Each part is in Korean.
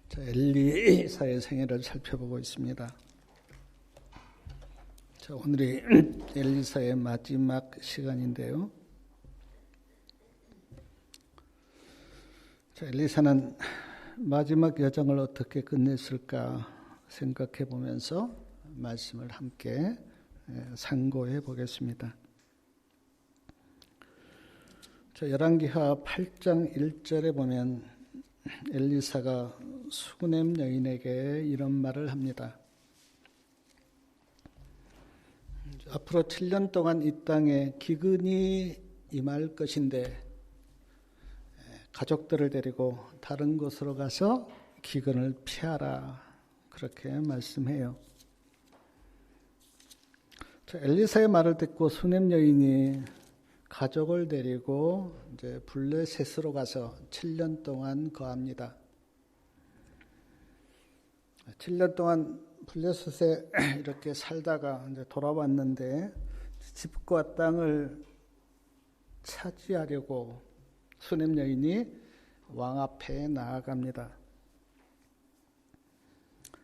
자, 엘리사의 생애를 살펴보고 있습니다. 자, 오늘이 엘리사의 마지막 시간인데요. 자, 엘리사는 마지막 여정을 어떻게 끝냈을까 생각해 보면서 말씀을 함께 상고해 보겠습니다. 자, 열왕기하 8장 1절에 보면 엘리사가 수구넴 여인에게 이런 말을 합니다. 앞으로 7년 동안 이 땅에 기근이 임할 것인데 가족들을 데리고 다른 곳으로 가서 기근을 피하라, 그렇게 말씀해요. 엘리사의 말을 듣고 수넴 여인이 가족을 데리고 이제 블레셋으로 가서 7년 동안 거합니다. 7년 동안 블레셋에 이렇게 살다가 이제 돌아왔는데 집과 땅을 차지하려고 수넴 여인이 왕 앞에 나아갑니다.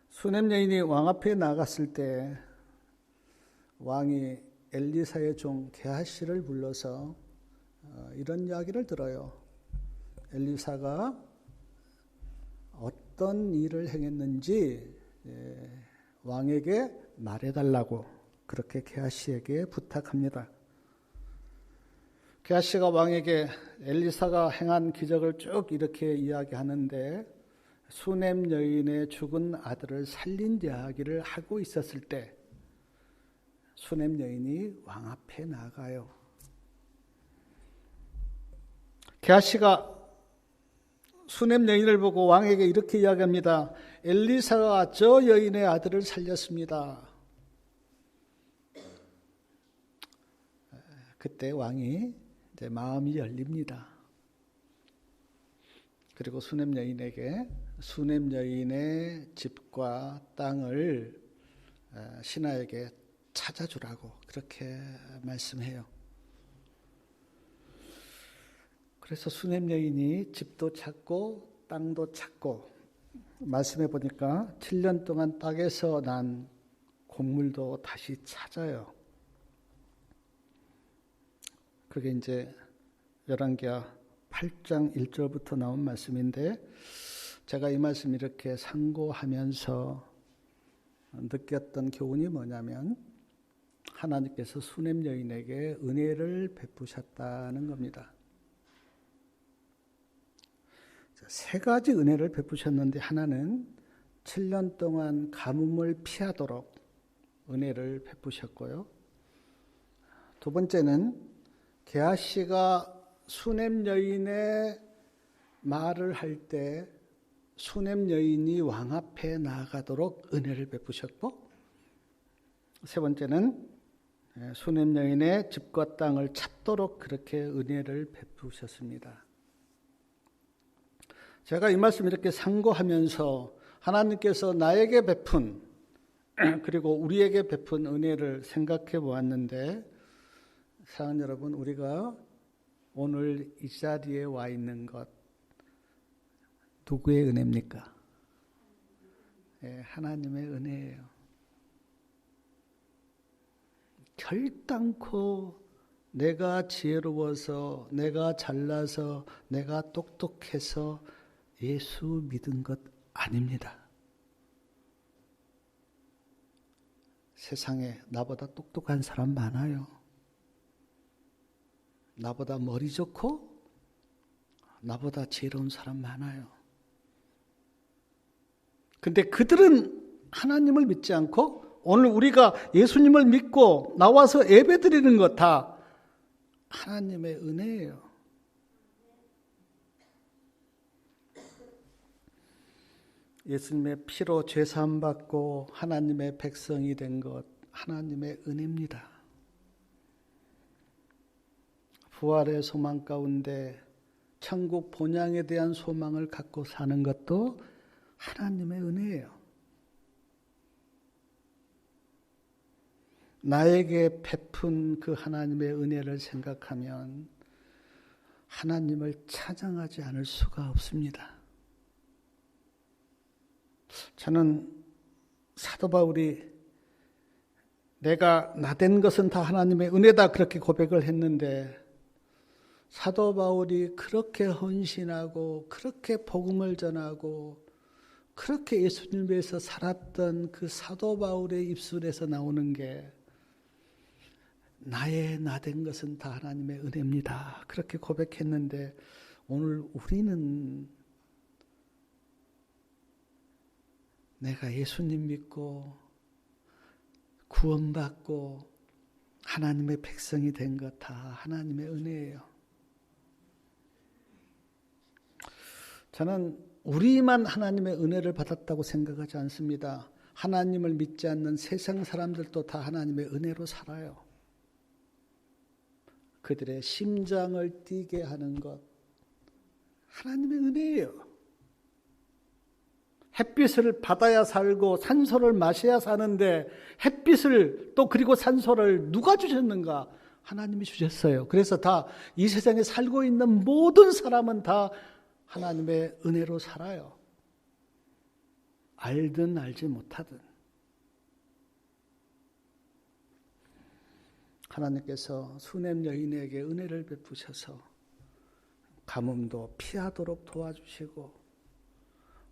수넴 여인이 왕 앞에 나갔을 때 왕이 엘리사의 종 게하시를 불러서 이런 이야기를 들어요. 엘리사가 어떤 일을 행했는지 왕에게 말해달라고 그렇게 게하시에게 부탁합니다. 게하시가 왕에게 엘리사가 행한 기적을 쭉 이렇게 이야기하는데 수넴 여인의 죽은 아들을 살린 이야기를 하고 있었을 때 수넴 여인이 왕 앞에 나가요. 게하시가 수넴 여인을 보고 왕에게 이렇게 이야기합니다. 엘리사가 저 여인의 아들을 살렸습니다. 그때 왕이 이제 마음이 열립니다. 그리고 수넴 여인에게 수넴 여인의 집과 땅을 신하에게 찾아주라고 그렇게 말씀해요. 그래서 수넴 여인이 집도 찾고 땅도 찾고 말씀해 보니까 7년 동안 땅에서 난 곡물도 다시 찾아요. 그게 이제 열왕기하 8장 1절부터 나온 말씀인데 제가 이 말씀 이렇게 상고하면서 느꼈던 교훈이 뭐냐면 하나님께서 수넴 여인에게 은혜를 베푸셨다는 겁니다. 세 가지 은혜를 베푸셨는데 하나는 7년 동안 가뭄을 피하도록 은혜를 베푸셨고요. 두 번째는 게하시가 수넴 여인의 말을 할 때 수넴 여인이 왕 앞에 나아가도록 은혜를 베푸셨고, 세 번째는 수넴 여인의 집과 땅을 찾도록 그렇게 은혜를 베푸셨습니다. 제가 이 말씀 이렇게 상고하면서 하나님께서 나에게 베푼 그리고 우리에게 베푼 은혜를 생각해 보았는데, 사랑하는 여러분, 우리가 오늘 이 자리에 와 있는 것 누구의 은혜입니까? 하나님의 은혜예요. 결단코 내가 지혜로워서, 내가 잘나서, 내가 똑똑해서 예수 믿은 것 아닙니다. 세상에 나보다 똑똑한 사람 많아요. 나보다 머리 좋고 나보다 지혜로운 사람 많아요. 근데 그들은 하나님을 믿지 않고 오늘 우리가 예수님을 믿고 나와서 예배드리는 것 다 하나님의 은혜예요. 예수님의 피로 죄사함 받고 하나님의 백성이 된 것 하나님의 은혜입니다. 부활의 소망 가운데 천국 본향에 대한 소망을 갖고 사는 것도 하나님의 은혜예요. 나에게 베푼 그 하나님의 은혜를 생각하면 하나님을 찬양하지 않을 수가 없습니다. 저는 사도 바울이 내가 나된 것은 다 하나님의 은혜다 그렇게 고백을 했는데 사도 바울이 그렇게 헌신하고 그렇게 복음을 전하고 그렇게 예수님을 위해서 살았던 그 사도 바울의 입술에서 나오는 게 나의 나된 것은 다 하나님의 은혜입니다. 그렇게 고백했는데 오늘 우리는 내가 예수님 믿고 구원받고 하나님의 백성이 된 것 다 하나님의 은혜예요. 저는 우리만 하나님의 은혜를 받았다고 생각하지 않습니다. 하나님을 믿지 않는 세상 사람들도 다 하나님의 은혜로 살아요. 그들의 심장을 뛰게 하는 것 하나님의 은혜예요. 햇빛을 받아야 살고 산소를 마셔야 사는데 햇빛을 또 그리고 산소를 누가 주셨는가? 하나님이 주셨어요. 그래서 다 이 세상에 살고 있는 모든 사람은 다 하나님의 은혜로 살아요. 알든 알지 못하든. 하나님께서 수냄 여인에게 은혜를 베푸셔서 가뭄도 피하도록 도와주시고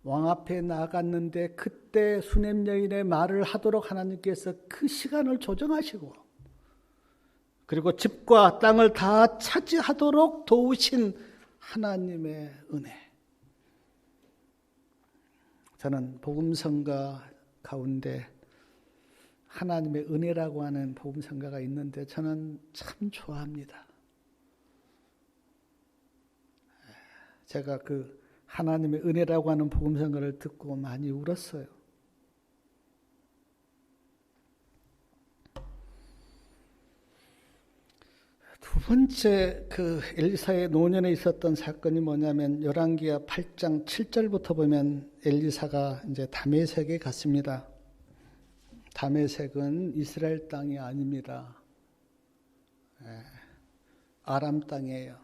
왕 앞에 나갔는데 그때 수냄 여인의 말을 하도록 하나님께서 그 시간을 조정하시고 그리고 집과 땅을 다 차지하도록 도우신 하나님의 은혜. 저는 복음성가 가운데 하나님의 은혜라고 하는 복음성가가 있는데 저는 참 좋아합니다. 제가 그 하나님의 은혜라고 하는 복음성가를 듣고 많이 울었어요. 두 번째 그 엘리사의 노년에 있었던 사건이 뭐냐면 열왕기하 8장 7절부터 보면 엘리사가 이제 다메섹에 갔습니다. 다메섹은 이스라엘 땅이 아닙니다. 아람 땅이에요.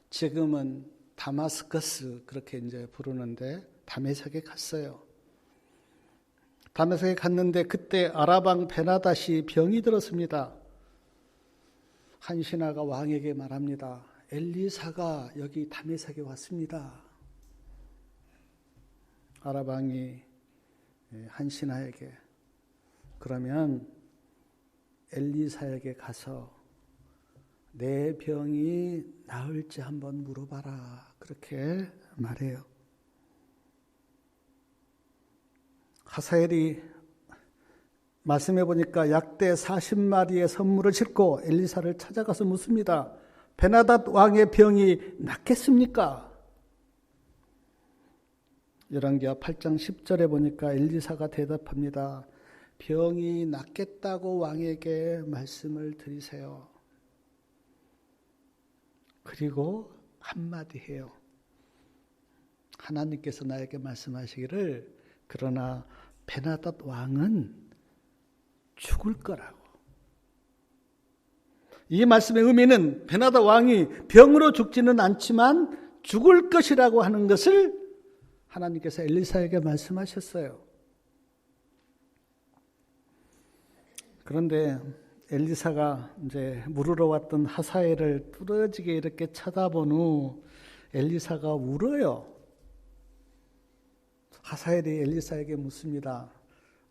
지금은 다마스커스 그렇게 이제 부르는데 다메섹에 갔어요. 다메섹에 갔는데 그때 아라방 베나닷이 병이 들었습니다. 한 신하가 왕에게 말합니다. 엘리사가 여기 다메섹에 왔습니다. 아라방이 한 신하에게 그러면 엘리사에게 가서 내 병이 나을지 한번 물어봐라. 그렇게 말해요. 하사엘이 말씀해 보니까 약대 40마리의 선물을 싣고 엘리사를 찾아가서 묻습니다. 베나닷 왕의 병이 낫겠습니까? 열왕기하 8장 10절에 보니까 엘리사가 대답합니다. 병이 낫겠다고 왕에게 말씀을 드리세요. 그리고 한마디 해요. 하나님께서 나에게 말씀하시기를 그러나 베나닷 왕은 죽을 거라고. 이 말씀의 의미는 베나닷 왕이 병으로 죽지는 않지만 죽을 것이라고 하는 것을 하나님께서 엘리사에게 말씀하셨어요. 그런데 엘리사가 이제 물으러 왔던 하사엘을 뚫어지게 이렇게 쳐다본 후 엘리사가 울어요. 하사엘이 엘리사에게 묻습니다.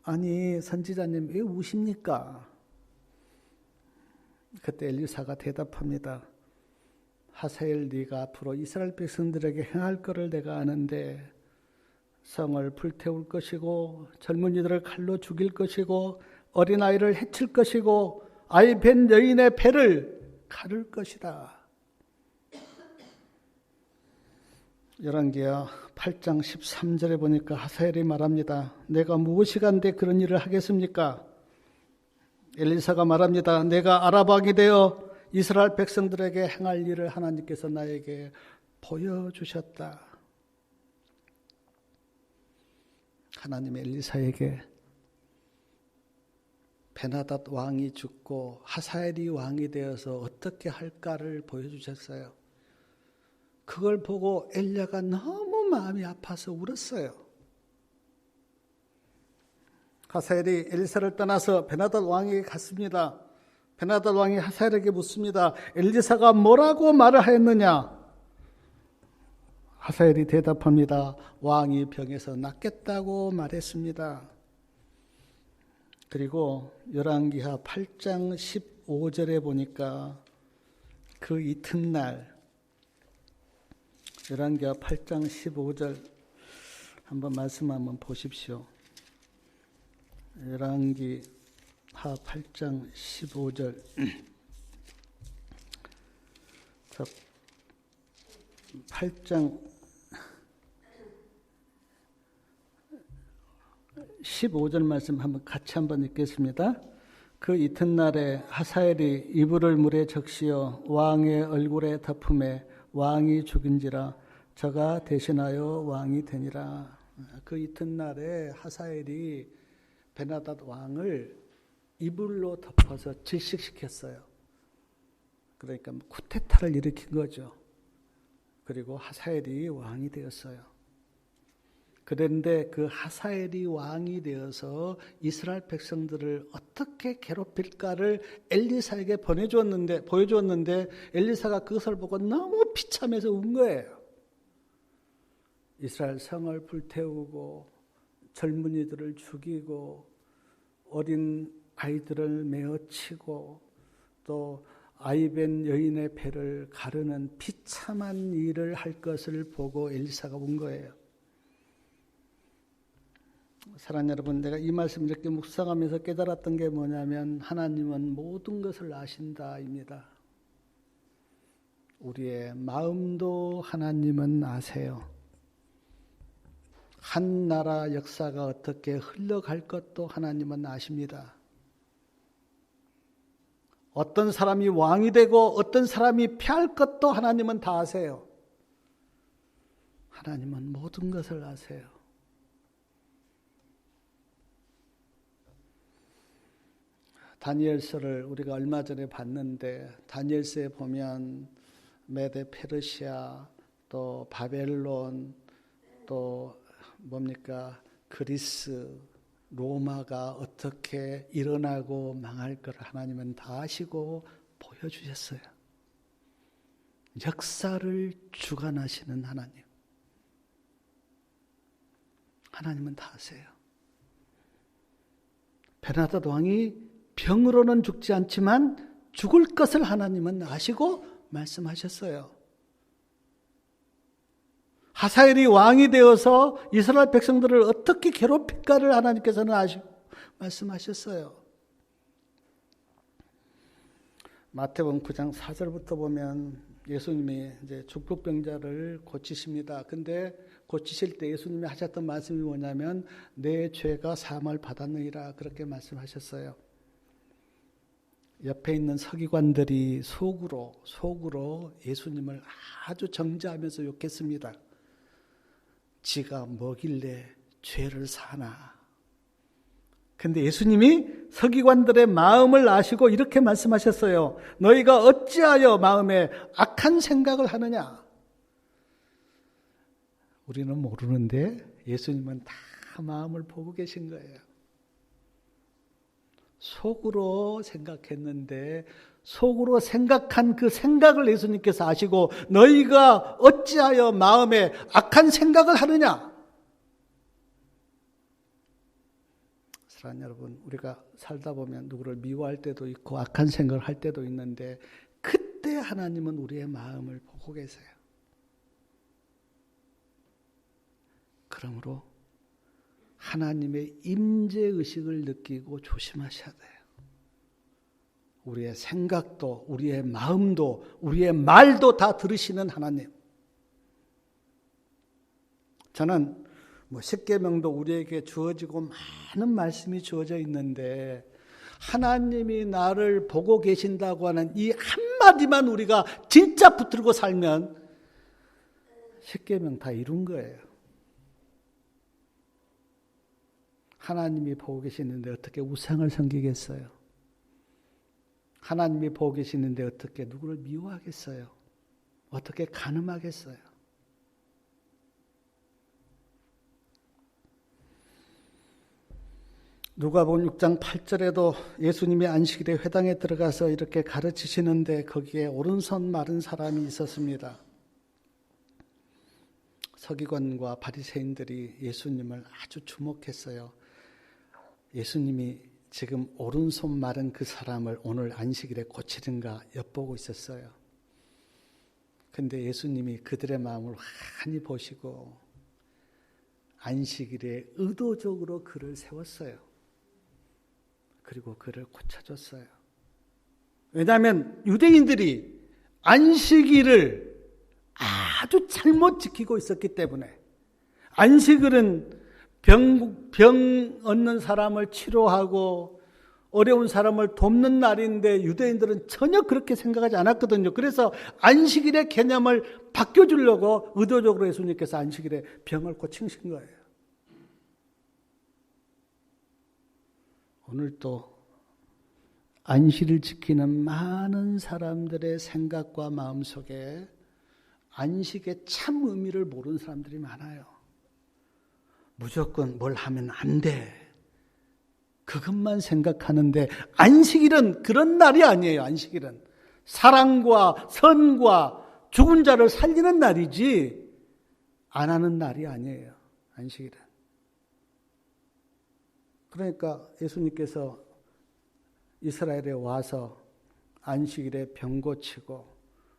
아니 선지자님 왜 우십니까? 그때 엘리사가 대답합니다. 하사엘 네가 앞으로 이스라엘 백성들에게 행할 것을 내가 아는데 성을 불태울 것이고 젊은이들을 칼로 죽일 것이고 어린아이를 해칠 것이고 아이 뵌 여인의 배를 가를 것이다. 열왕기하 8장 13절에 보니까 하사엘이 말합니다. 내가 무엇이간데 그런 일을 하겠습니까? 엘리사가 말합니다. 내가 아라방이 되어 이스라엘 백성들에게 행할 일을 하나님께서 나에게 보여주셨다. 하나님 엘리사에게 베나닷 왕이 죽고 하사엘이 왕이 되어서 어떻게 할까를 보여주셨어요. 그걸 보고 엘리야가 너무 마음이 아파서 울었어요. 하사엘이 엘리사를 떠나서 베나닷 왕에게 갔습니다. 베나닷 왕이 하사엘에게 묻습니다. 엘리사가 뭐라고 말을 하였느냐? 하사엘이 대답합니다. 왕이 병에서 낫겠다고 말했습니다. 그리고 열왕기하 8장 15절에 보니까 그 이튿날, 열왕기하 8장 15절 한번 말씀 한번 보십시오. 열왕기하 8장 15절. 자, 8장 15절 말씀 한번 같이 한번 읽겠습니다. 그 이튿날에 하사엘이 이불을 물에 적시어 왕의 얼굴에 덮음에 왕이 죽은지라 저가 대신하여 왕이 되니라. 그 이튿날에 하사엘이 베나닷 왕을 이불로 덮어서 질식시켰어요. 그러니까 쿠데타를 일으킨 거죠. 그리고 하사엘이 왕이 되었어요. 그런데 그 하사엘이 왕이 되어서 이스라엘 백성들을 어떻게 괴롭힐까를 엘리사에게 보여주었는데 엘리사가 그것을 보고 너무 비참해서 운 거예요. 이스라엘 성을 불태우고 젊은이들을 죽이고 어린 아이들을 메어치고 또 아이벤 여인의 배를 가르는 비참한 일을 할 것을 보고 엘리사가 온 거예요. 사랑하는 여러분, 내가 이 말씀 이렇게 묵상하면서 깨달았던 게 뭐냐면 하나님은 모든 것을 아신다입니다. 우리의 마음도 하나님은 아세요. 한 나라 역사가 어떻게 흘러갈 것도 하나님은 아십니다. 어떤 사람이 왕이 되고 어떤 사람이 패할 것도 하나님은 다 아세요. 하나님은 모든 것을 아세요. 다니엘서를 우리가 얼마 전에 봤는데 다니엘서에 보면 메데 페르시아 또 바벨론 또 뭡니까 그리스 로마가 어떻게 일어나고 망할 걸 하나님은 다 아시고 보여주셨어요. 역사를 주관하시는 하나님. 하나님은 다 아세요. 베나닷 왕이 병으로는 죽지 않지만 죽을 것을 하나님은 아시고 말씀하셨어요. 하사엘이 왕이 되어서 이스라엘 백성들을 어떻게 괴롭힐까를 하나님께서는 아시고 말씀하셨어요. 마태복음 9장 4절부터 보면 예수님이 이제 중풍병자를 고치십니다. 근데 고치실 때 예수님이 하셨던 말씀이 뭐냐면 내 죄가 사함을 받았느니라 그렇게 말씀하셨어요. 옆에 있는 서기관들이 속으로 예수님을 아주 정죄하면서 욕했습니다. 지가 뭐길래 죄를 사나. 근데 예수님이 서기관들의 마음을 아시고 이렇게 말씀하셨어요. 너희가 어찌하여 마음에 악한 생각을 하느냐. 우리는 모르는데 예수님은 다 마음을 보고 계신 거예요. 속으로 생각했는데 속으로 생각한 그 생각을 예수님께서 아시고 너희가 어찌하여 마음에 악한 생각을 하느냐. 사랑하는 여러분, 우리가 살다 보면 누구를 미워할 때도 있고 악한 생각을 할 때도 있는데 그때 하나님은 우리의 마음을 보고 계세요. 그러므로 하나님의 임재의식을 느끼고 조심하셔야 돼요. 우리의 생각도 우리의 마음도 우리의 말도 다 들으시는 하나님. 저는 십계명도 우리에게 주어지고 많은 말씀이 주어져 있는데 하나님이 나를 보고 계신다고 하는 이 한마디만 우리가 진짜 붙들고 살면 십계명 다 이룬 거예요. 하나님이 보고 계시는데 어떻게 우상을 섬기겠어요? 하나님이 보고 계시는데 어떻게 누구를 미워하겠어요? 어떻게 간음하겠어요? 누가복음 6장 8절에도 예수님이 안식일에 회당에 들어가서 이렇게 가르치시는데 거기에 오른손 마른 사람이 있었습니다. 서기관과 바리새인들이 예수님을 아주 주목했어요. 예수님이 지금 오른손 마른 그 사람을 오늘 안식일에 고치는가 엿보고 있었어요. 근데 예수님이 그들의 마음을 환히 보시고 안식일에 의도적으로 그를 세웠어요. 그리고 그를 고쳐줬어요. 왜냐하면 유대인들이 안식일을 아주 잘못 지키고 있었기 때문에 안식일은 병 얻는 사람을 치료하고 어려운 사람을 돕는 날인데 유대인들은 전혀 그렇게 생각하지 않았거든요. 그래서 안식일의 개념을 바꿔주려고 의도적으로 예수님께서 안식일에 병을 고치신 거예요. 오늘도 안식일을 지키는 많은 사람들의 생각과 마음 속에 안식의 참 의미를 모르는 사람들이 많아요. 무조건 뭘 하면 안 돼. 그것만 생각하는데 안식일은 그런 날이 아니에요. 안식일은 사랑과 선과 죽은 자를 살리는 날이지 안 하는 날이 아니에요. 안식일은. 그러니까 예수님께서 이스라엘에 와서 안식일에 병 고치고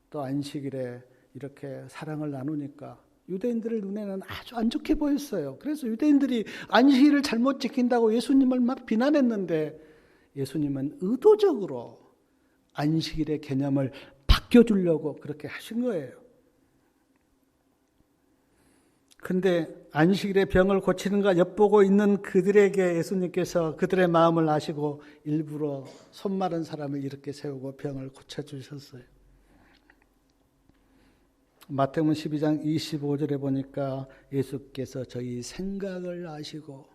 또 안식일에 이렇게 사랑을 나누니까 유대인들 눈에는 아주 안 좋게 보였어요. 그래서 유대인들이 안식일을 잘못 지킨다고 예수님을 막 비난했는데 예수님은 의도적으로 안식일의 개념을 바뀌어주려고 그렇게 하신 거예요. 근데 안식일에 병을 고치는가 엿보고 있는 그들에게 예수님께서 그들의 마음을 아시고 일부러 손 마른 사람을 이렇게 세우고 병을 고쳐주셨어요. 마태복음 12장 25절에 보니까 예수께서 저희 생각을 아시고,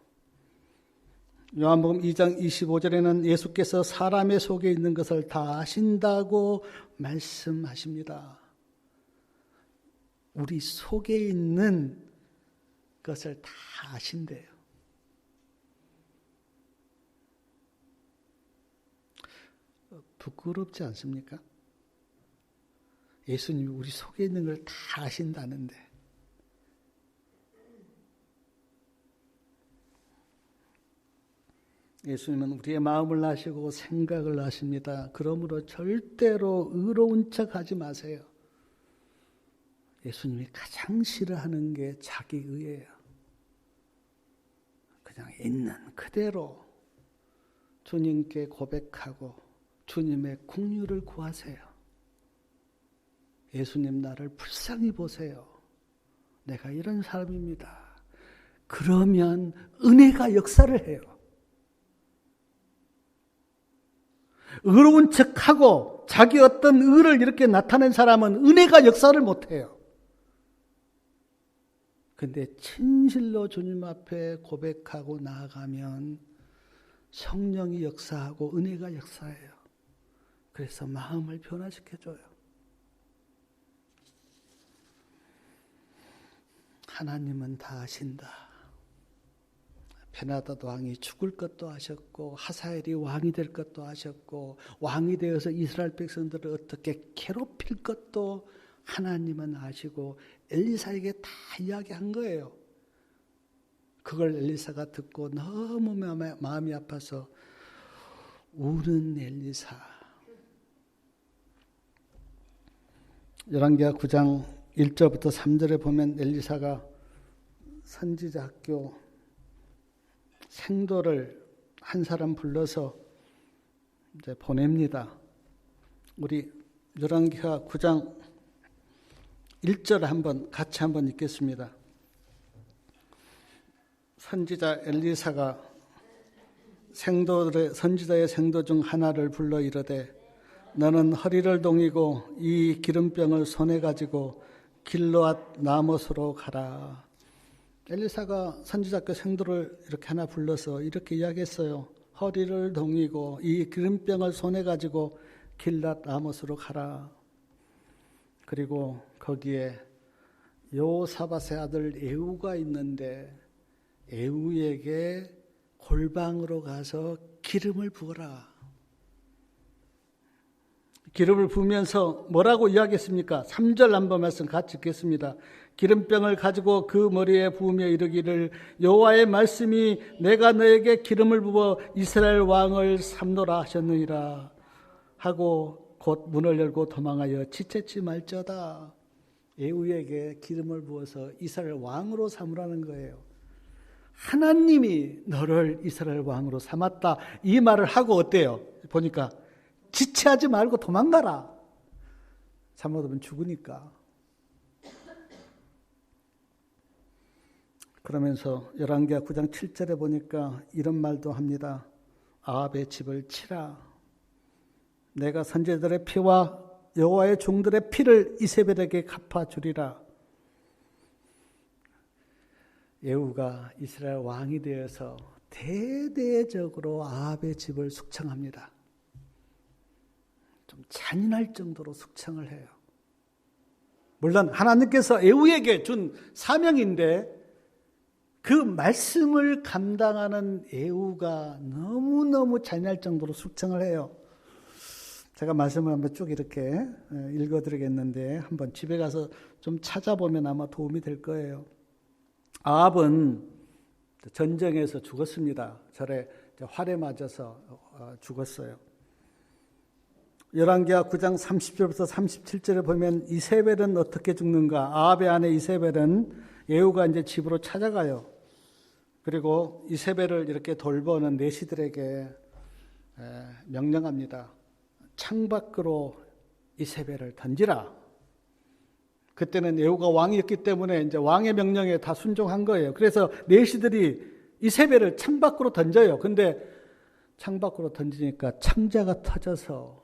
요한복음 2장 25절에는 예수께서 사람의 속에 있는 것을 다 아신다고 말씀하십니다. 우리 속에 있는 것을 다 아신대요. 부끄럽지 않습니까? 예수님이 우리 속에 있는 걸 다 아신다는데. 예수님은 우리의 마음을 아시고 생각을 아십니다. 그러므로 절대로 의로운 척 하지 마세요. 예수님이 가장 싫어하는 게 자기의예요. 그냥 있는 그대로 주님께 고백하고 주님의 긍휼을 구하세요. 예수님 나를 불쌍히 보세요. 내가 이런 사람입니다. 그러면 은혜가 역사를 해요. 의로운 척하고 자기 어떤 의를 이렇게 나타낸 사람은 은혜가 역사를 못해요. 근데 진실로 주님 앞에 고백하고 나아가면 성령이 역사하고 은혜가 역사해요. 그래서 마음을 변화시켜줘요. 하나님은 다 아신다. 베나다드 왕이 죽을 것도 아셨고 하사엘이 왕이 될 것도 아셨고 왕이 되어서 이스라엘 백성들을 어떻게 괴롭힐 것도 하나님은 아시고 엘리사에게 다 이야기한 거예요. 그걸 엘리사가 듣고 너무 마음이 아파서 우는 엘리사. 열왕기하 9장 1절부터 3절에 보면 엘리사가 선지자 학교 생도를 한 사람 불러서 이제 보냅니다. 우리 열왕기하 9장 1절 같이 한번 읽겠습니다. 선지자 엘리사가 선지자의 생도 중 하나를 불러 이르되 너는 허리를 동이고 이 기름병을 손에 가지고 길르앗 라못으로 가라. 엘리사가 선지자께 생도를 이렇게 하나 불러서 이렇게 이야기했어요. 허리를 동이고 이 기름병을 손에 가지고 길르앗 라못으로 가라. 그리고 거기에 요사밧의 아들 에후가 있는데 에후에게 골방으로 가서 기름을 부어라. 기름을 부으면서 뭐라고 이야기했습니까? 3절 한번 말씀 같이 읽겠습니다. 기름병을 가지고 그 머리에 부으며 이르기를 여호와의 말씀이 내가 너에게 기름을 부어 이스라엘 왕을 삼노라 하셨느니라 하고 곧 문을 열고 도망하여 지체치 말지어다. 예후에게 기름을 부어서 이스라엘 왕으로 삼으라는 거예요. 하나님이 너를 이스라엘 왕으로 삼았다. 이 말을 하고 어때요? 보니까 지체하지 말고 도망가라. 잘못하면 죽으니까. 그러면서 열왕기하 9장 7절에 보니까 이런 말도 합니다. 아합의 집을 치라. 내가 선지자들의 피와 여호와의 종들의 피를 이세벨에게 갚아주리라. 예후가 이스라엘 왕이 되어서 대대적으로 아합의 집을 숙청합니다. 좀 잔인할 정도로 숙청을 해요. 물론 하나님께서 예후에게 준 사명인데 그 말씀을 감당하는 예후가 너무너무 잔인할 정도로 숙청을 해요. 제가 말씀을 한번 쭉 이렇게 읽어드리겠는데 한번 집에 가서 좀 찾아보면 아마 도움이 될 거예요. 아합은 전쟁에서 죽었습니다. 절에 활에 맞아서 죽었어요. 열왕기하 9장 30절부터 37절에 보면 이세벨은 어떻게 죽는가? 아합의 아내 이세벨은 예후가 이제 집으로 찾아가요. 그리고 이세벨을 이렇게 돌보는 내시들에게 명령합니다. 창밖으로 이세벨을 던지라. 그때는 예후가 왕이었기 때문에 이제 왕의 명령에 다 순종한 거예요. 그래서 내시들이 이세벨을 창밖으로 던져요. 근데 창밖으로 던지니까 창자가 터져서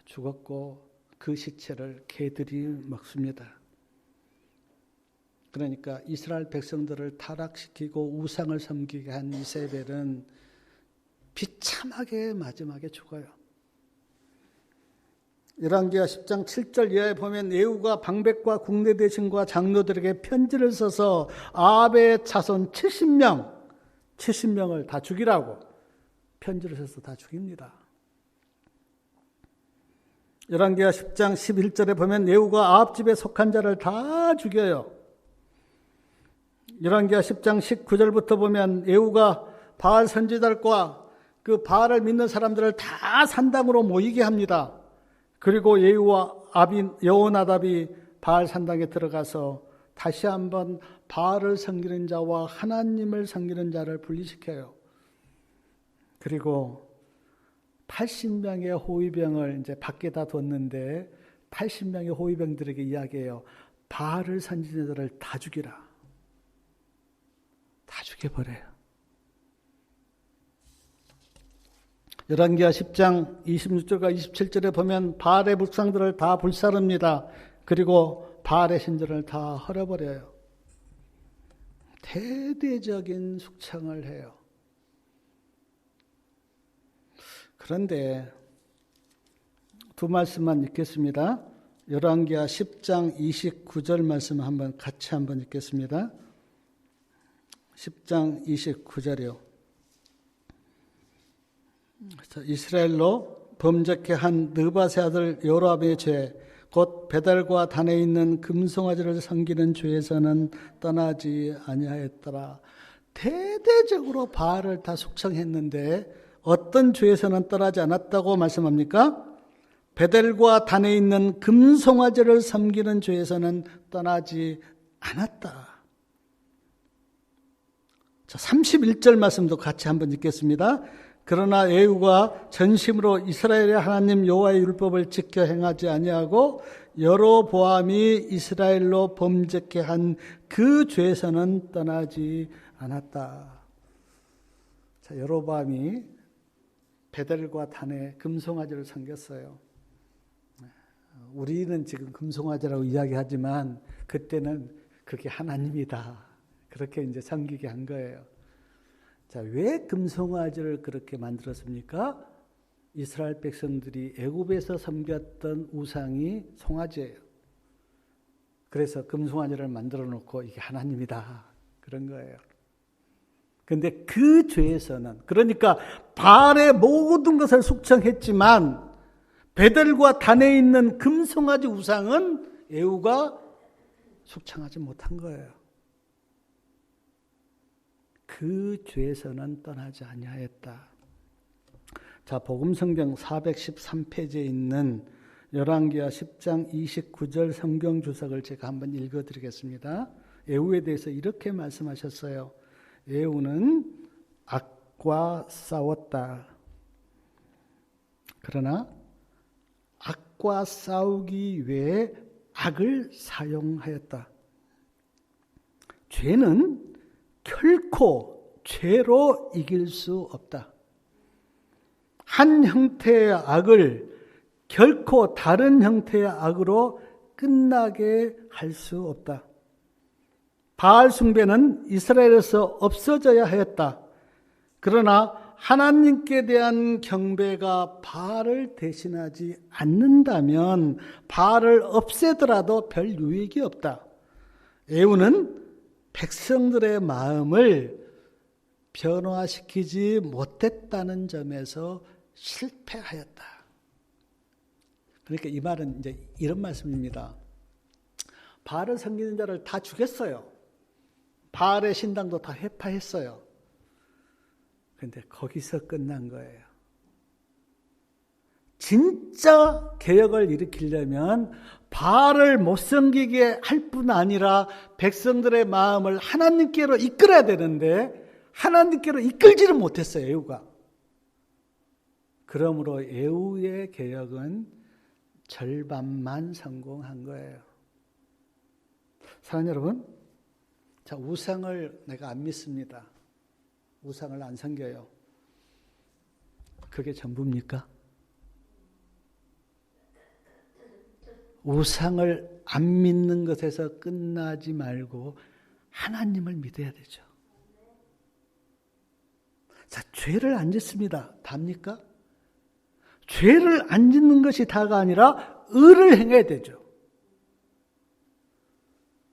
죽었고 그 시체를 개들이 먹습니다. 그러니까 이스라엘 백성들을 타락시키고 우상을 섬기게 한 이세벨은 비참하게 마지막에 죽어요. 열왕기하 10장 7절 이하에 보면 예후가 방백과 국내 대신과 장로들에게 편지를 써서 아합의 자손 70명을 다 죽이라고 편지를 써서 다 죽입니다. 열왕기하 10장 11절에 보면 예후가 아합 집에 속한 자를 다 죽여요. 열왕기하 10장 19절부터 보면 예후가 바알 선지자들과 그 바알을 믿는 사람들을 다 산당으로 모이게 합니다. 그리고 예후와 여호나답이 바알 산당에 들어가서 다시 한번 바알을 섬기는 자와 하나님을 섬기는 자를 분리시켜요. 그리고 80명의 호위병을 이제 밖에다 뒀는데 80명의 호위병들에게 이야기해요. 바알을 섬기는 자를 다 죽이라. 다 죽여버려요. 열왕기하 10장 26절과 27절에 보면 바알의 묵상들을 다 불사릅니다. 그리고 바알의 신전을 다 헐어버려요. 대대적인 숙청을 해요. 그런데 두 말씀만 읽겠습니다. 열왕기하 10장 29절 말씀 같이 한번 읽겠습니다. 10장 29절이요. 이스라엘로 범죄케 한 느밧의 아들 여로암의 죄, 곧 베델과 단에 있는 금송아지를 섬기는 죄에서는 떠나지 아니하였더라. 대대적으로 바알을 다 숙청했는데 어떤 죄에서는 떠나지 않았다고 말씀합니까? 베델과 단에 있는 금송아지를 섬기는 죄에서는 떠나지 않았다. 자, 31절 말씀도 같이 한번 읽겠습니다. 그러나 예후가 전심으로 이스라엘의 하나님 여호와의 율법을 지켜 행하지 아니하고 여로보암이 이스라엘로 범죄케 한 그 죄에서는 떠나지 않았다. 자, 여로보암이 베델과 단에 금송아지를 섬겼어요. 우리는 지금 금송아지라고 이야기하지만 그때는 그게 하나님이다. 그렇게 이제 섬기게 한 거예요. 자, 왜 금송아지를 그렇게 만들었습니까? 이스라엘 백성들이 애굽에서 섬겼던 우상이 송아지예요. 그래서 금송아지를 만들어 놓고 이게 하나님이다. 그런 거예요. 근데 그 죄에서는, 그러니까 바알의 모든 것을 숙청했지만 베델과 단에 있는 금송아지 우상은 에후가 숙청하지 못한 거예요. 그 죄에서는 떠나지 아니하였다. 자, 복음성경 413페이지에 있는 열왕기하 10장 29절 성경 주석을 제가 한번 읽어드리겠습니다. 에후에 대해서 이렇게 말씀하셨어요. 에후는 악과 싸웠다. 그러나 악과 싸우기 위해 악을 사용하였다. 죄는 결코 죄로 이길 수 없다. 한 형태의 악을 결코 다른 형태의 악으로 끝나게 할 수 없다. 바알 숭배는 이스라엘에서 없어져야 하였다. 그러나 하나님께 대한 경배가 바알을 대신하지 않는다면 바알을 없애더라도 별 유익이 없다. 에후는 백성들의 마음을 변화시키지 못했다는 점에서 실패하였다. 그러니까 이 말은 이제 이런 말씀입니다. 바알을 섬기는 자를 다 죽였어요. 바알의 신당도 다 회파했어요. 그런데 거기서 끝난 거예요. 진짜 개혁을 일으키려면 바알을 못 섬기게 할 뿐 아니라 백성들의 마음을 하나님께로 이끌어야 되는데 하나님께로 이끌지를 못했어요, 에후가. 그러므로 에후의 개혁은 절반만 성공한 거예요. 사랑하는 여러분, 자, 우상을 내가 안 믿습니다. 우상을 안 섬겨요. 그게 전부입니까? 우상을 안 믿는 것에서 끝나지 말고 하나님을 믿어야 되죠. 자, 죄를 안 짓습니다. 답니까? 죄를 안 짓는 것이 다가 아니라 의를 행해야 되죠.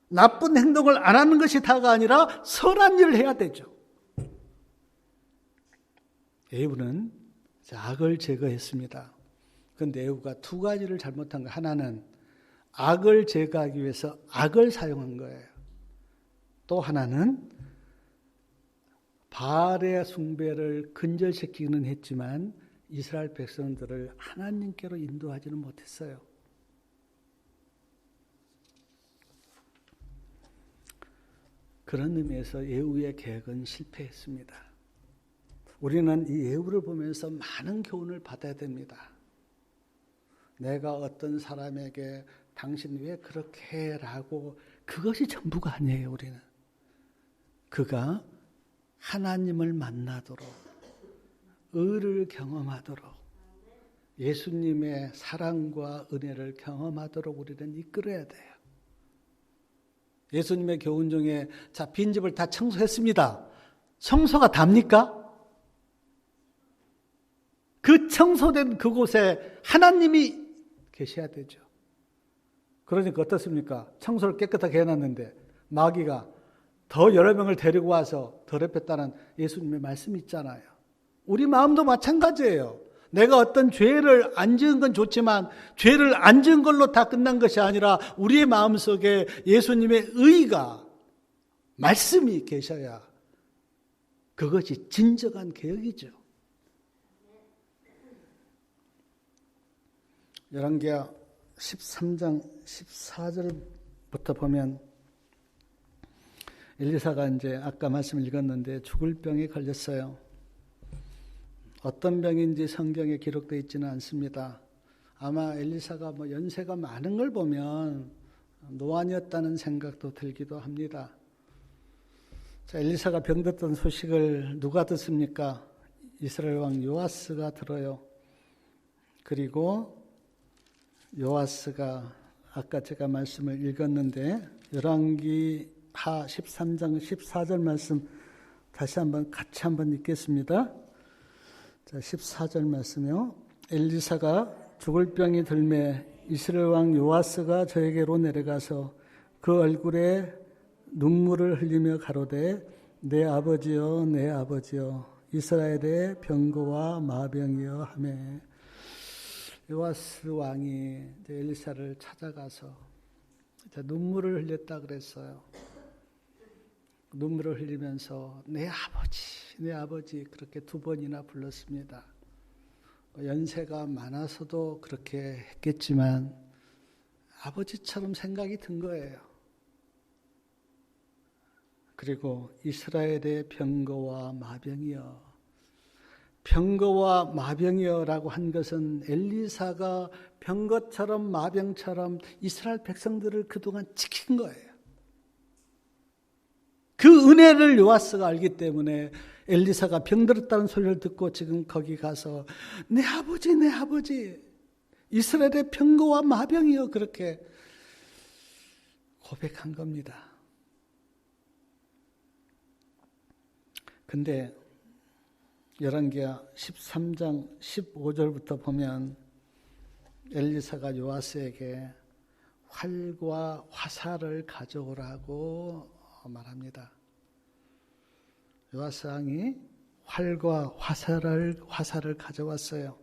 나쁜 행동을 안 하는 것이 다가 아니라 선한 일을 해야 되죠. 에후는 악을 제거했습니다. 그런데 에후가 두 가지를 잘못한 거예요. 하나는 악을 제거하기 위해서 악을 사용한 거예요. 또 하나는 바알의 숭배를 근절시키기는 했지만 이스라엘 백성들을 하나님께로 인도하지는 못했어요. 그런 의미에서 에후의 계획은 실패했습니다. 우리는 이 에후를 보면서 많은 교훈을 받아야 됩니다. 내가 어떤 사람에게 당신 왜 그렇게 라고 그것이 전부가 아니에요. 우리는 그가 하나님을 만나도록 의를 경험하도록 예수님의 사랑과 은혜를 경험하도록 우리는 이끌어야 돼요. 예수님의 교훈 중에 자, 빈집을 다 청소했습니다. 청소가 답니까? 그 청소된 그곳에 하나님이 계셔야 되죠. 그러니까 어떻습니까? 청소를 깨끗하게 해놨는데 마귀가 더 여러 명을 데리고 와서 더럽혔다는 예수님의 말씀이 있잖아요. 우리 마음도 마찬가지예요. 내가 어떤 죄를 안 지은 건 좋지만 죄를 안 지은 걸로 다 끝난 것이 아니라 우리의 마음속에 예수님의 의가 말씀이 계셔야 그것이 진정한 개혁이죠. 열왕기하 13장 14절부터 보면 엘리사가 이제 아까 말씀 읽었는데 죽을 병에 걸렸어요. 어떤 병인지 성경에 기록되어 있지는 않습니다. 아마 엘리사가 연세가 많은 걸 보면 노안이었다는 생각도 들기도 합니다. 자, 엘리사가 병들었던 소식을 누가 듣습니까? 이스라엘 왕 요아스가 들어요. 그리고 요아스가 아까 제가 말씀을 읽었는데 열왕기하 13장 14절 말씀 다시 한번 같이 한번 읽겠습니다. 자, 14절 말씀이요. 엘리사가 죽을 병이 들매 이스라엘 왕 요아스가 저에게로 내려가서 그 얼굴에 눈물을 흘리며 가로되 내 아버지여 내 아버지여 이스라엘의 병거와 마병이여 하매 요아스 왕이 엘리사를 찾아가서 눈물을 흘렸다 그랬어요. 눈물을 흘리면서 내 아버지 그렇게 2번이나 불렀습니다. 연세가 많아서도 그렇게 했겠지만 아버지처럼 생각이 든 거예요. 그리고 이스라엘의 병거와 마병이여. 병거와 마병이여라고 한 것은 엘리사가 병거처럼 마병처럼 이스라엘 백성들을 그동안 지킨 거예요. 그 은혜를 요아스가 알기 때문에 엘리사가 병들었다는 소리를 듣고 지금 거기 가서 내 아버지 이스라엘의 병거와 마병이여 그렇게 고백한 겁니다. 근데 열왕기하 13장 15절부터 보면 엘리사가 요아스에게 활과 화살을 가져오라고 말합니다. 요아스 왕이 활과 화살을 가져왔어요.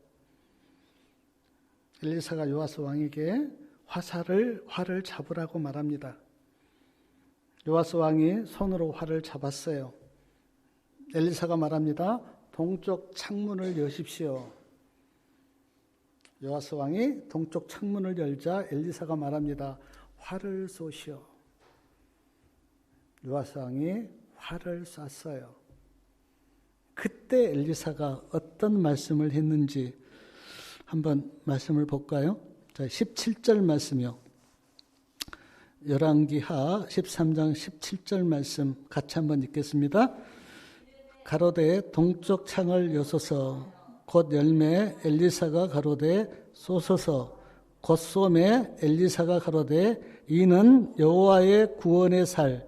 엘리사가 요아스 왕에게 활을 잡으라고 말합니다. 요아스 왕이 손으로 활을 잡았어요. 엘리사가 말합니다. 동쪽 창문을 여십시오. 요아스 왕이 동쪽 창문을 열자 엘리사가 말합니다. 활을 쏘시오. 요아스 왕이 활을 쐈어요. 그때 엘리사가 어떤 말씀을 했는지 한번 말씀을 볼까요? 자, 17절 말씀이요. 열왕기하 13장 17절 말씀 같이 한번 읽겠습니다. 가로되 동쪽 창을 여소서 곧 열매 엘리사가 가로되 쏘소서 곧 쏘매 엘리사가 가로되 이는 여호와의 구원의 살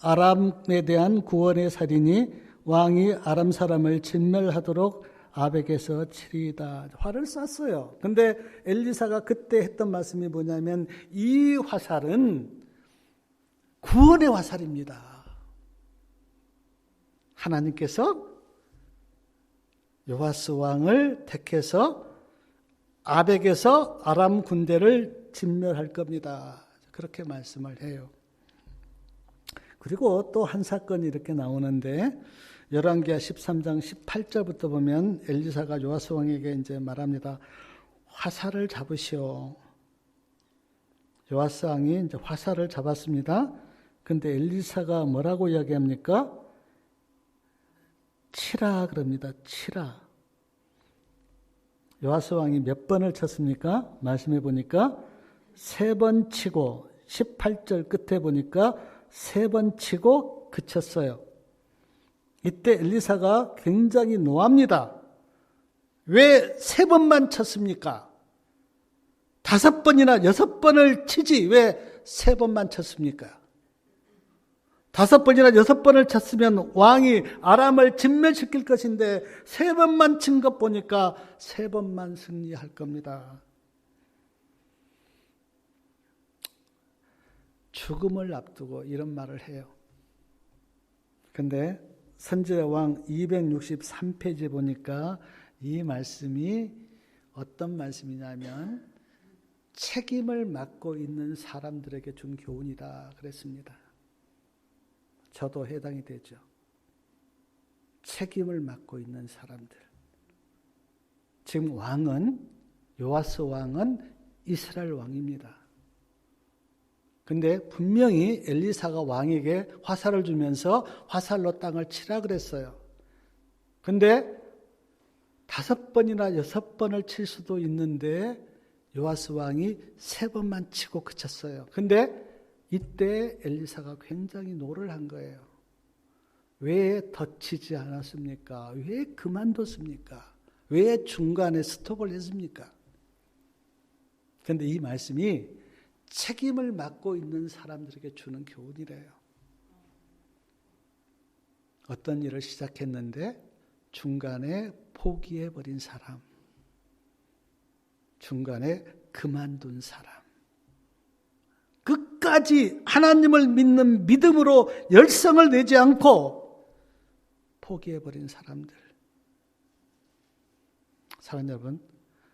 아람에 대한 구원의 살이니 왕이 아람 사람을 진멸하도록 아벡에서 치리이다. 활을 쐈어요. 근데 엘리사가 그때 했던 말씀이 뭐냐면 이 화살은 구원의 화살입니다. 하나님께서 요아스 왕을 택해서 아벡에서 아람 군대를 진멸할 겁니다. 그렇게 말씀을 해요. 그리고 또 한 사건이 이렇게 나오는데 열왕기하 13장 18절부터 보면 엘리사가 요아스 왕에게 이제 말합니다. 화살을 잡으시오. 요아스 왕이 이제 화살을 잡았습니다. 근데 엘리사가 뭐라고 이야기합니까? 치라 그럽니다. 치라. 요아스 왕이 몇 번을 쳤습니까? 말씀해 보니까 3번 치고 18절 끝에 보니까 3번 치고 그쳤어요. 이때 엘리사가 굉장히 노합니다. 왜 3번만 쳤습니까? 5번이나 6번을 치지 왜 3번만 쳤습니까? 5번이나 6번을 쳤으면 왕이 아람을 진멸시킬 것인데 3번만 친 것 보니까 3번만 승리할 겁니다. 죽음을 앞두고 이런 말을 해요. 근데 선지자왕 263페이지 보니까 이 말씀이 어떤 말씀이냐면 책임을 맡고 있는 사람들에게 준 교훈이다 그랬습니다. 저도 해당이 되죠. 책임을 맡고 있는 사람들. 지금 왕은 요아스 왕은 이스라엘 왕입니다. 근데 분명히 엘리사가 왕에게 화살을 주면서 화살로 땅을 치라 그랬어요. 근데 5번이나 6번을 칠 수도 있는데 요아스 왕이 3번만 치고 그쳤어요. 근데 이때 엘리사가 굉장히 노를 한 거예요. 왜 더 치지 않았습니까? 왜 그만뒀습니까? 왜 중간에 스톱을 했습니까? 그런데 이 말씀이 책임을 맡고 있는 사람들에게 주는 교훈이래요. 어떤 일을 시작했는데 중간에 포기해버린 사람, 중간에 그만둔 사람, 끝까지 하나님을 믿는 믿음으로 열성을 내지 않고 포기해버린 사람들. 사랑하는 여러분,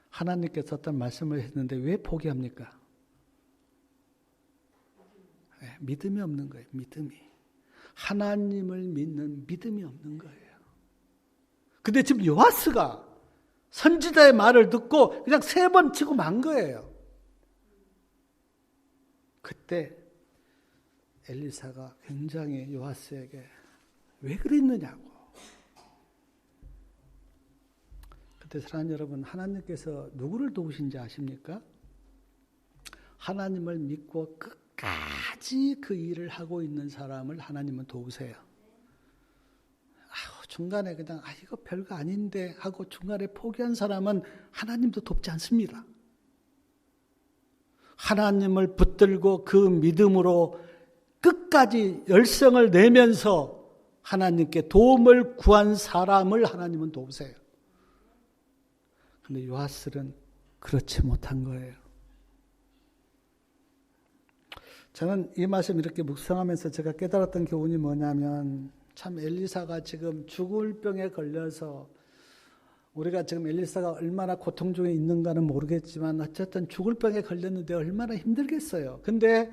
하나님께서 어떤 말씀을 했는데 왜 포기합니까? 네, 믿음이 없는 거예요. 믿음이. 하나님을 믿는 믿음이 없는 거예요. 근데 지금 요아스가 선지자의 말을 듣고 그냥 3번 치고 만 거예요. 그때 엘리사가 굉장히 요아스에게 왜 그랬느냐고. 그때 사랑하는 여러분, 하나님께서 누구를 도우신지 아십니까? 하나님을 믿고 끝까지 그 일을 하고 있는 사람을 하나님은 도우세요. 중간에 그냥 이거 별거 아닌데 하고 중간에 포기한 사람은 하나님도 돕지 않습니다. 하나님을 붙들고 그 믿음으로 끝까지 열성을 내면서 하나님께 도움을 구한 사람을 하나님은 도우세요. 그런데 요아스는 그렇지 못한 거예요. 저는 이 말씀 이렇게 묵상하면서 제가 깨달았던 교훈이 뭐냐면, 참 엘리사가 지금 죽을 병에 걸려서, 우리가 지금 엘리사가 얼마나 고통 중에 있는가는 모르겠지만 어쨌든 죽을 병에 걸렸는데 얼마나 힘들겠어요. 근데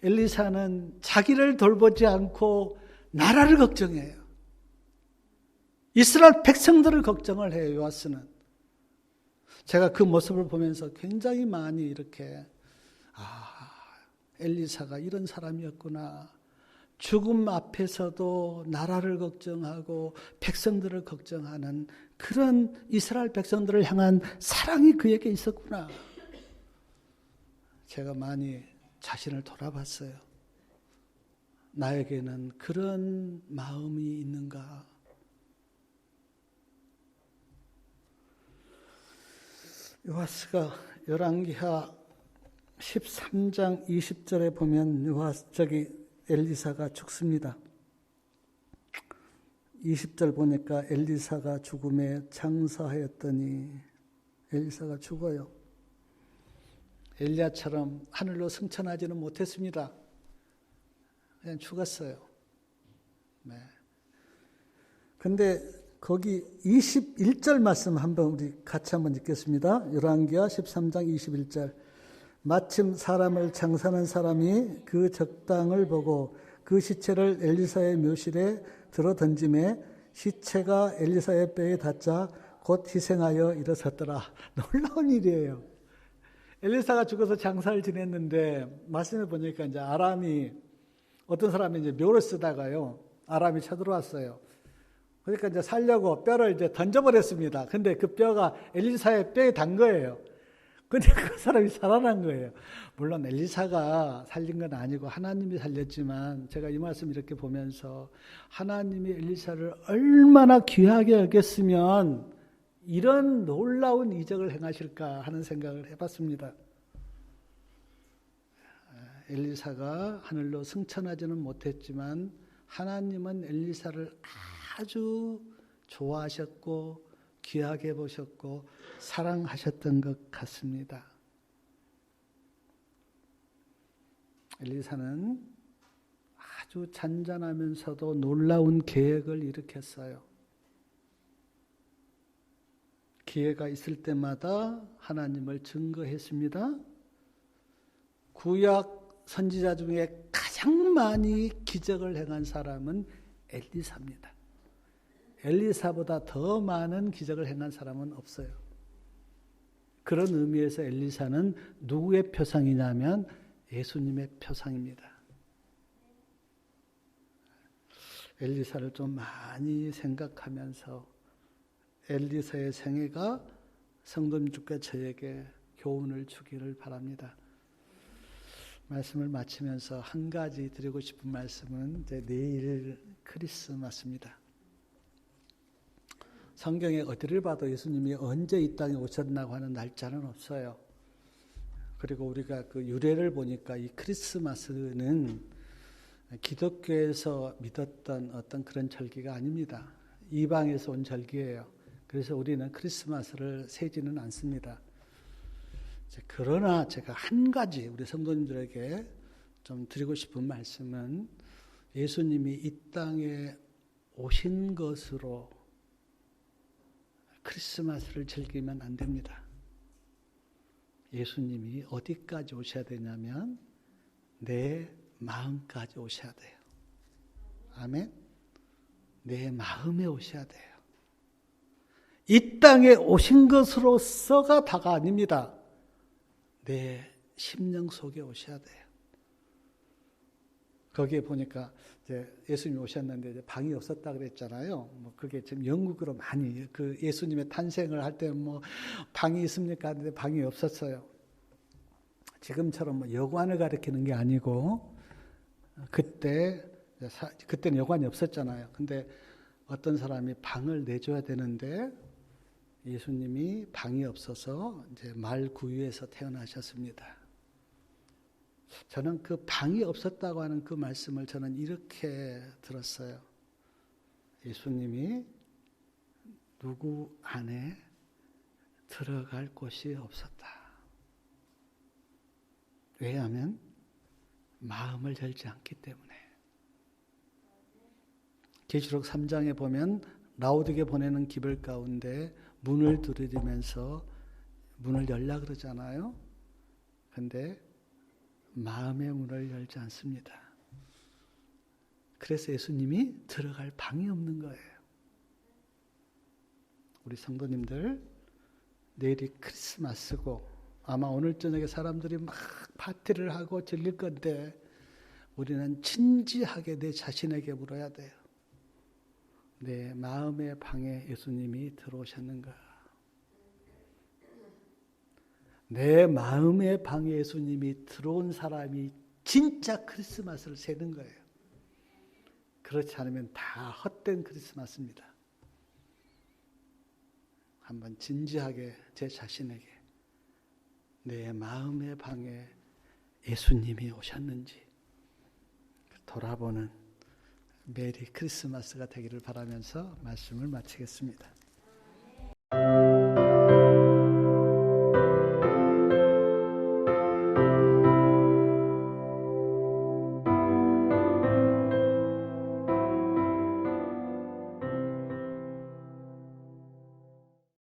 엘리사는 자기를 돌보지 않고 나라를 걱정해요. 이스라엘 백성들을 걱정을 해요. 요아스는. 제가 그 모습을 보면서 굉장히 많이 이렇게 엘리사가 이런 사람이었구나. 죽음 앞에서도 나라를 걱정하고 백성들을 걱정하는 그런 이스라엘 백성들을 향한 사랑이 그에게 있었구나. 제가 많이 자신을 돌아봤어요. 나에게는 그런 마음이 있는가. 요아스가 열왕기하 13장 20절에 보면 엘리사가 죽습니다. 20절 보니까 엘리사가 죽음에 장사하였더니 엘리사가 죽어요. 엘리야처럼 하늘로 승천하지는 못했습니다. 그냥 죽었어요. 네. 근데 거기 21절 말씀 한번 우리 같이 한번 읽겠습니다. 열왕기하 13장 21절. 마침 사람을 장사하는 사람이 그 적당을 보고 그 시체를 엘리사의 묘실에 들어 던짐에 시체가 엘리사의 뼈에 닿자 곧 희생하여 일어섰더라. 놀라운 일이에요. 엘리사가 죽어서 장사를 지냈는데 말씀을 보니까 이제 아람이 어떤 사람이 이제 묘를 쓰다가요. 아람이 쳐들어왔어요. 그러니까 이제 살려고 뼈를 이제 던져버렸습니다. 근데 그 뼈가 엘리사의 뼈에 닿은 거예요. 근데 그 사람이 살아난 거예요. 물론 엘리사가 살린 건 아니고 하나님이 살렸지만 제가 이 말씀 이렇게 보면서 하나님이 엘리사를 얼마나 귀하게 여겼으면 이런 놀라운 이적을 행하실까 하는 생각을 해봤습니다. 엘리사가 하늘로 승천하지는 못했지만 하나님은 엘리사를 아주 좋아하셨고 귀하게 보셨고 사랑하셨던 것 같습니다. 엘리사는 아주 잔잔하면서도 놀라운 계획을 일으켰어요. 기회가 있을 때마다 하나님을 증거했습니다. 구약 선지자 중에 가장 많이 기적을 행한 사람은 엘리사입니다. 엘리사보다 더 많은 기적을 행한 사람은 없어요. 그런 의미에서 엘리사는 누구의 표상이냐면 예수님의 표상입니다. 엘리사를 좀 많이 생각하면서 엘리사의 생애가 성도님들과 저에게 교훈을 주기를 바랍니다. 말씀을 마치면서 한 가지 드리고 싶은 말씀은 이제 내일 크리스마스입니다. 성경에 어디를 봐도 예수님이 언제 이 땅에 오셨나고 하는 날짜는 없어요. 그리고 우리가 그 유래를 보니까 이 크리스마스는 기독교에서 믿었던 어떤 그런 절기가 아닙니다. 이방에서 온 절기예요. 그래서 우리는 크리스마스를 세지는 않습니다. 그러나 제가 한 가지 우리 성도님들에게 좀 드리고 싶은 말씀은 예수님이 이 땅에 오신 것으로 크리스마스를 즐기면 안 됩니다. 예수님이 어디까지 오셔야 되냐면 내 마음까지 오셔야 돼요. 아멘? 내 마음에 오셔야 돼요. 이 땅에 오신 것으로서가 다가 아닙니다. 내 심령 속에 오셔야 돼요. 거기에 보니까 이제 예수님이 오셨는데 이제 방이 없었다 그랬잖아요. 뭐 그게 지금 영국으로 많이 그 예수님의 탄생을 할 때 뭐 방이 있습니까? 근데 방이 없었어요. 지금처럼 뭐 여관을 가리키는 게 아니고 그때는 여관이 없었잖아요. 근데 어떤 사람이 방을 내줘야 되는데 예수님이 방이 없어서 이제 말구유에서 태어나셨습니다. 저는 그 방이 없었다고 하는 그 말씀을 저는 이렇게 들었어요. 예수님이 누구 안에 들어갈 곳이 없었다. 왜냐하면 마음을 열지 않기 때문에. 계시록 3장에 보면 라오디게 보내는 기별 가운데 문을 두드리면서 문을 열라 그러잖아요. 근데 마음의 문을 열지 않습니다. 그래서 예수님이 들어갈 방이 없는 거예요. 우리 성도님들, 내일이 크리스마스고 아마 오늘 저녁에 사람들이 막 파티를 하고 즐길 건데 우리는 진지하게 내 자신에게 물어야 돼요. 내 마음의 방에 예수님이 들어오셨는가? 내 마음의 방에 예수님이 들어온 사람이 진짜 크리스마스를 세는 거예요. 그렇지 않으면 다 헛된 크리스마스입니다. 한번 진지하게 제 자신에게 내 마음의 방에 예수님이 오셨는지 돌아보는 메리 크리스마스가 되기를 바라면서 말씀을 마치겠습니다.